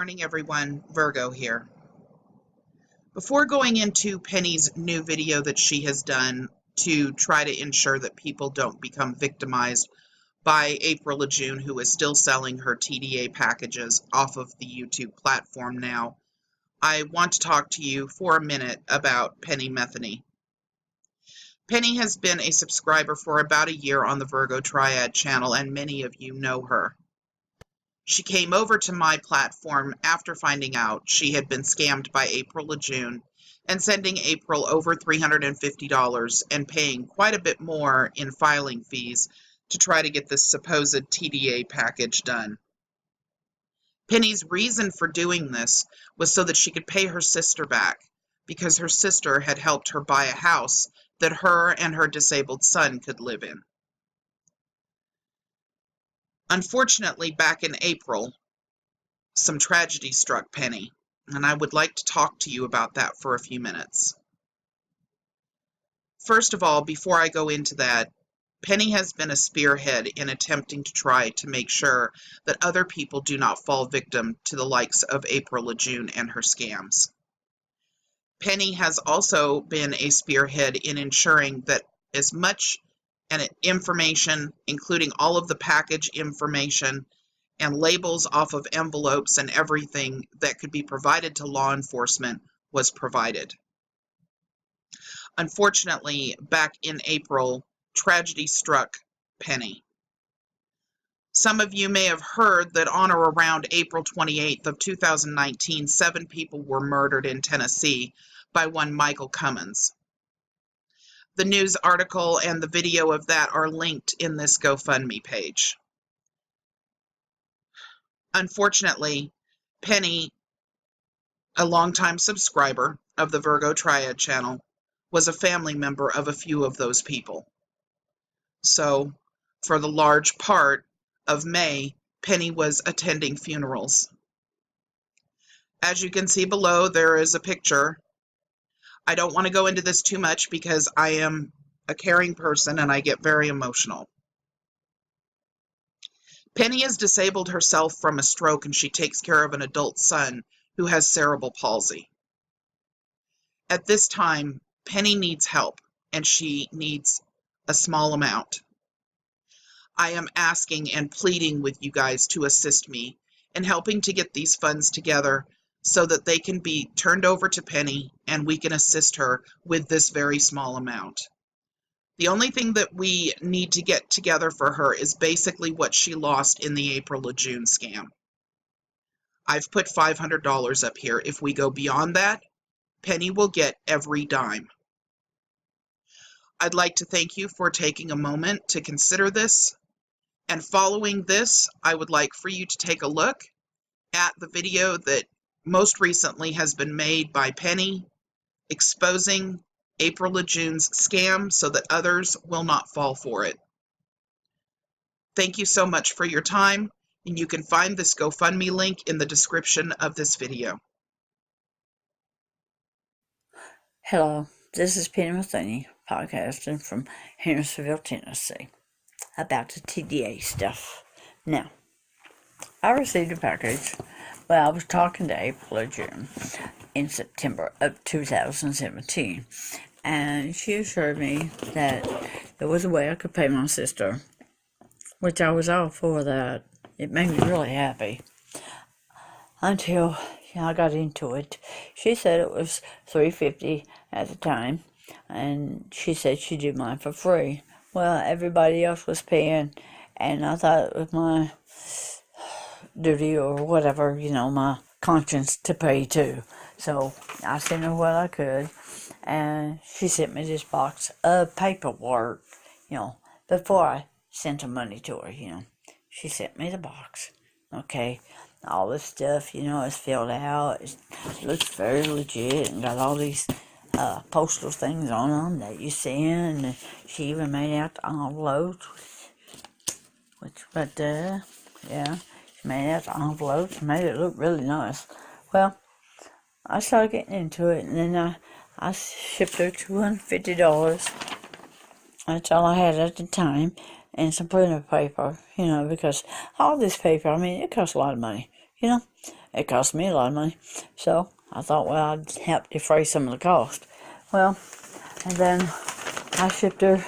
Morning everyone, Virgo here. Before going into Penny's new video that she has done to try to ensure that people don't become victimized by LaJQne, who is still selling her TDA packages off of the YouTube platform now, I want to talk to you for a minute about Penny Metheny. Penny has been a subscriber for about a year on the Virgo Triad channel, and many of you know her. She came over to my platform after finding out she had been scammed by LaJQne and sending April over $350 and paying quite a bit more in filing fees to try to get this supposed TDA package done. Penny's reason for doing this was so that she could pay her sister back, because her sister had helped her buy a house that her and her disabled son could live in. Unfortunately, back in April, some tragedy struck Penny, and I would like to talk to you about that for a few minutes. First of all, before I go into that, Penny has been a spearhead in attempting to try to make sure that other people do not fall victim to the likes of LaJQne and her scams. Penny has also been a spearhead in ensuring that as much information, including all of the package information and labels off of envelopes and everything that could be provided to law enforcement, was provided. Unfortunately, back in April, tragedy struck Penny. Some of you may have heard that on or around April 28th of 2019, 7 people were murdered in Tennessee by one Michael Cummins. The news article and the video of that are linked in this GoFundMe page. Unfortunately, Penny, a longtime subscriber of the Virgo Triad channel, was a family member of a few of those people. So, for the large part of May, Penny was attending funerals. As you can see below, there is a picture. I don't want to go into this too much because I am a caring person and I get very emotional. Penny has disabled herself from a stroke, and she takes care of an adult son who has cerebral palsy. At this time, Penny needs help, and she needs a small amount. I am asking and pleading with you guys to assist me in helping to get these funds together so that they can be turned over to Penny and we can assist her with this very small amount. The only thing that we need to get together for her is basically what she lost in the LaJQne scam. I've put $500 up here. If we go beyond that, Penny will get every dime. I'd like to thank you for taking a moment to consider this. And following this, I would like for you to take a look at the video that most recently has been made by Penny exposing LaJQne's scam so that others will not fall for it. Thank you so much for your time, and you can find this GoFundMe link in the description of this video. Hello, this is Penny Metheny, podcasting from Hendersonville, Tennessee, about the TDA stuff. Now, I received a package. Well, I was talking to LaJQne in September of 2017, and she assured me that there was a way I could pay my sister, which I was all for that. It made me really happy until I got into it. She said it was $350 at the time, and she said she'd do mine for free. Well, everybody else was paying, and I thought it was my duty or whatever, my conscience to pay too. So I sent her what I could, and she sent me this box of paperwork, before I sent the money to her, She sent me the box, okay? All this stuff, is filled out. It looks very legit and got all these postal things on them that you send. And she even made out the envelopes, yeah. She made out the envelopes and made it look really nice. Well, I started getting into it, and then I shipped her $250. That's all I had at the time, and some printer paper, because all this paper, it costs a lot of money, It cost me a lot of money. So I thought, well, I'd help defray some of the cost. Well, and then I shipped her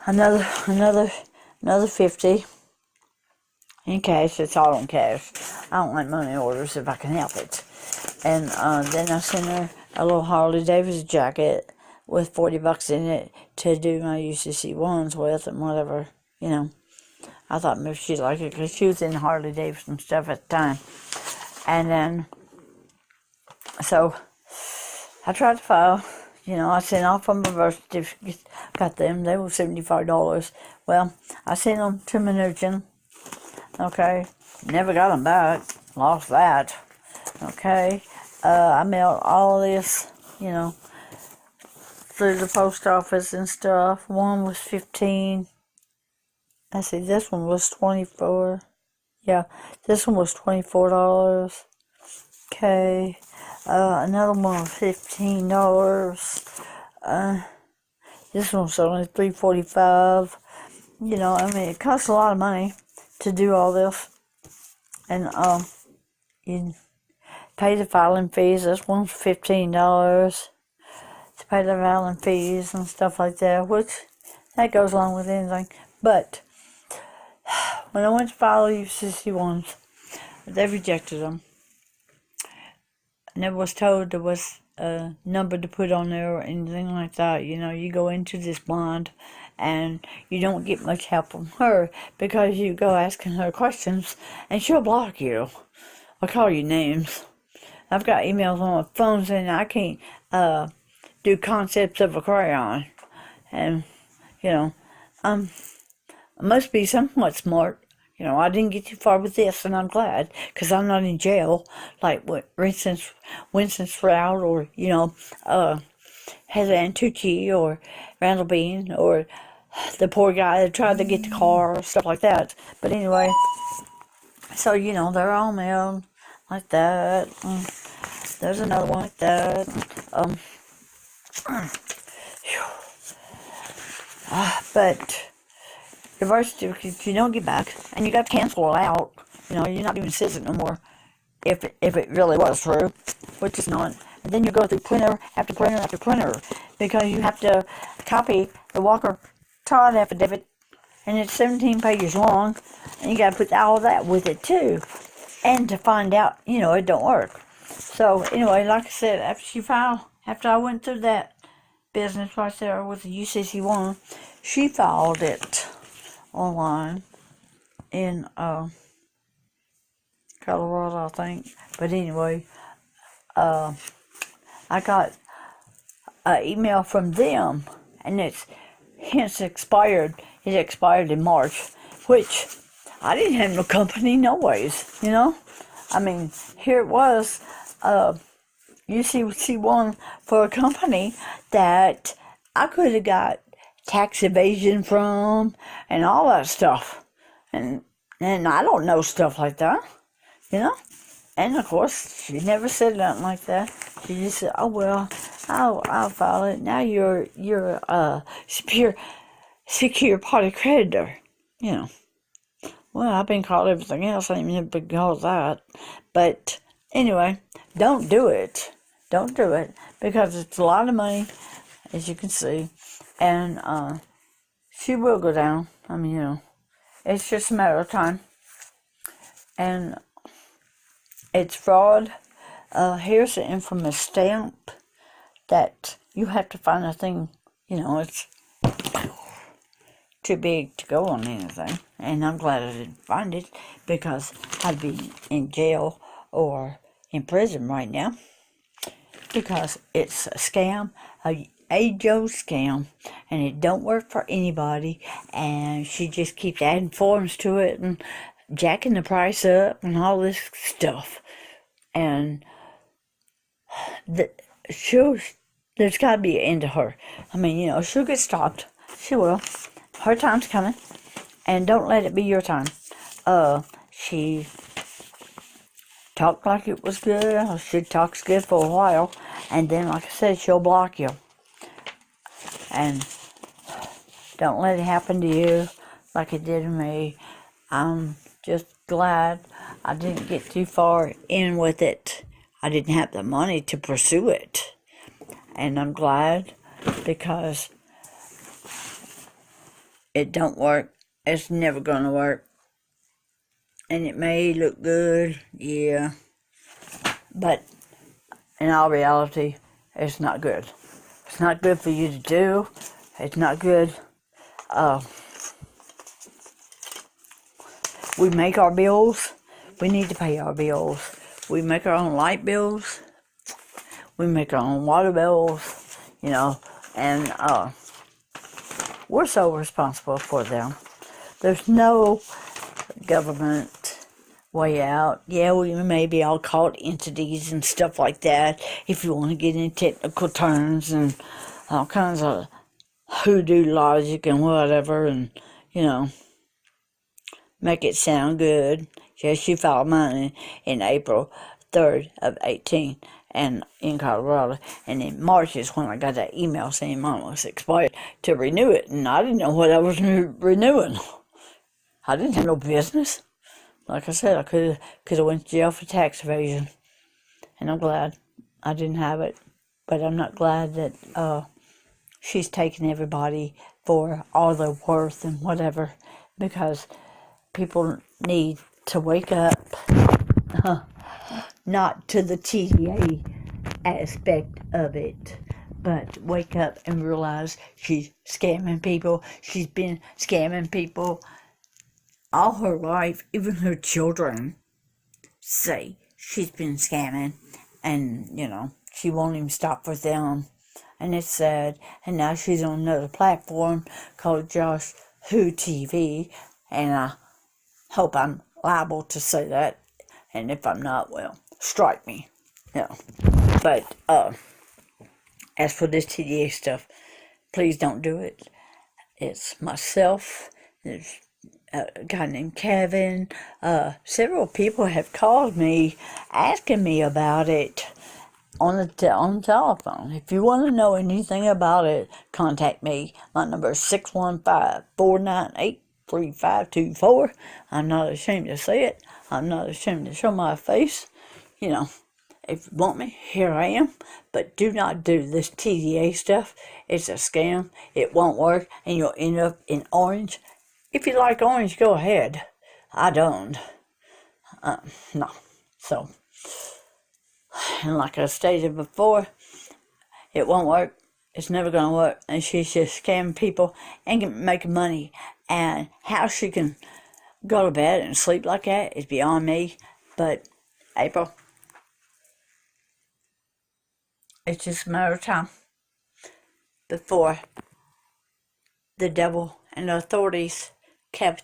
another 50 in cash. It's all in cash. I don't like money orders if I can help it. And then I sent her a little Harley Davidson jacket with $40 in it to do my UCC ones with and whatever, you know. I thought maybe she'd like it because she was in Harley Davidson stuff at the time. And then, so I tried to file. You know, I sent off on my birth certificates, got them, they were $75. Well, I sent them to Mnuchin, okay, never got them back, lost that, okay. I mailed all this, you know, through the post office and stuff. One was 15. I see, this one was 24. Yeah, this one was $24. Okay. Another one was $15. This one's only $3.45. You know, I mean, it costs a lot of money to do all this. And you pay the filing fees. This one's $15 to pay the filing fees and stuff like that, which that goes along with anything. But when I went to file UCC ones, they rejected them. I never was told there was a number to put on there or anything like that. You know, you go into this blind and you don't get much help from her because you go asking her questions and she'll block you or call you names. I've got emails on my phone saying I can't do concepts of a crayon. And, you know, I must be somewhat smart. You know, I didn't get too far with this, and I'm glad, because I'm not in jail, like, for instance, Winston Stroud, or, you know, Heather Antucci, or Randall Bean, or the poor guy that tried to get the car, or stuff like that. But anyway, so, you know, they're all mailed like that. There's another one like that. But your birth certificate, you don't get back, and you got to cancel it out. You know, you're not even citizen no more, if it really was true, which is not. And then you go through printer after printer after printer, because you have to copy the Walker Todd affidavit, and it's 17 pages long, and you got to put all of that with it too, and to find out, you know, it don't work. So anyway, like I said, after I went through that business right there with the UCC1, she filed it online in Colorado, I think. But anyway, I got an email from them, and it's hence expired. It expired in March, which I didn't have no company, no ways. You know, I mean, here it was, UCC1 for a company that I could have got tax evasion from and all that stuff, and I don't know stuff like that, you know. And of course, she never said nothing like that. She just said, "Oh well, I'll file it. Now you're a secure party creditor," you know. Well, I've been called everything else. I ain't never been called that. But anyway, don't do it. Don't do it, because it's a lot of money, as you can see, and she will go down. I mean, you know, it's just a matter of time. And it's fraud. Here's an infamous stamp that you have to find a thing, you know, it's too big to go on anything. And I'm glad I didn't find it, because I'd be in jail or in prison right now, because it's a scam, a Joe scam, and it don't work for anybody, and she just keeps adding forms to it and jacking the price up and all this stuff. And there's got to be an end to her. I mean, you know, she'll get stopped. She will. Her time's coming, and don't let it be your time. She talked like it was good. She talks good for a while, and then, like I said, she'll block you. And don't let it happen to you like it did to me. I'm just glad I didn't get too far in with it. I didn't have the money to pursue it. And I'm glad, because it don't work. It's never going to work. And it may look good, yeah. But in all reality, it's not good. It's not good for you to do. It's not good. We make our bills. We need to pay our bills. We make our own light bills. We make our own water bills, and we're so responsible for them. There's no government way out. Yeah, we may be all called entities and stuff like that, if you want to get in technical terms and all kinds of hoodoo logic and whatever, and, make it sound good. Yes, she filed mine in April 3rd of 18 and in Colorado. And in March is when I got that email saying mine was expired to renew it. And I didn't know what I was renewing. I didn't have no business. Like I said, I could have went to jail for tax evasion. And I'm glad I didn't have it. But I'm not glad that she's taken everybody for all their worth and whatever, because people need to wake up, not to the TDA aspect of it, but wake up and realize she's scamming people. She's been scamming people all her life. Even her children say she's been scamming, and, she won't even stop with them. And it's sad. And now she's on another platform called Josh Who TV, and I hope I'm liable to say that, and if I'm not, well, strike me. But as for this TDA stuff, please don't do it. It's myself. There's a guy named Kevin. Several people have called me asking me about it on the telephone. If you want to know anything about it, contact me. My number is 615-498-3524. I'm not ashamed to say it. I'm not ashamed to show my face. If you want me, here I am. But do not do this TDA stuff. It's a scam. It won't work, and you'll end up in orange. If you like orange, go ahead. I don't. No. So, and like I stated before, it won't work. It's never going to work. And she's just scamming people and making money. And how she can go to bed and sleep like that is beyond me. But, April, it's just a matter of time before the devil and the authorities catch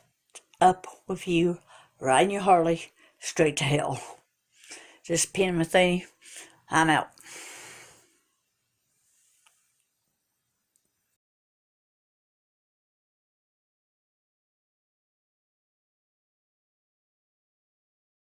up with you, riding your Harley straight to hell. This is Penny Matheny. I'm out.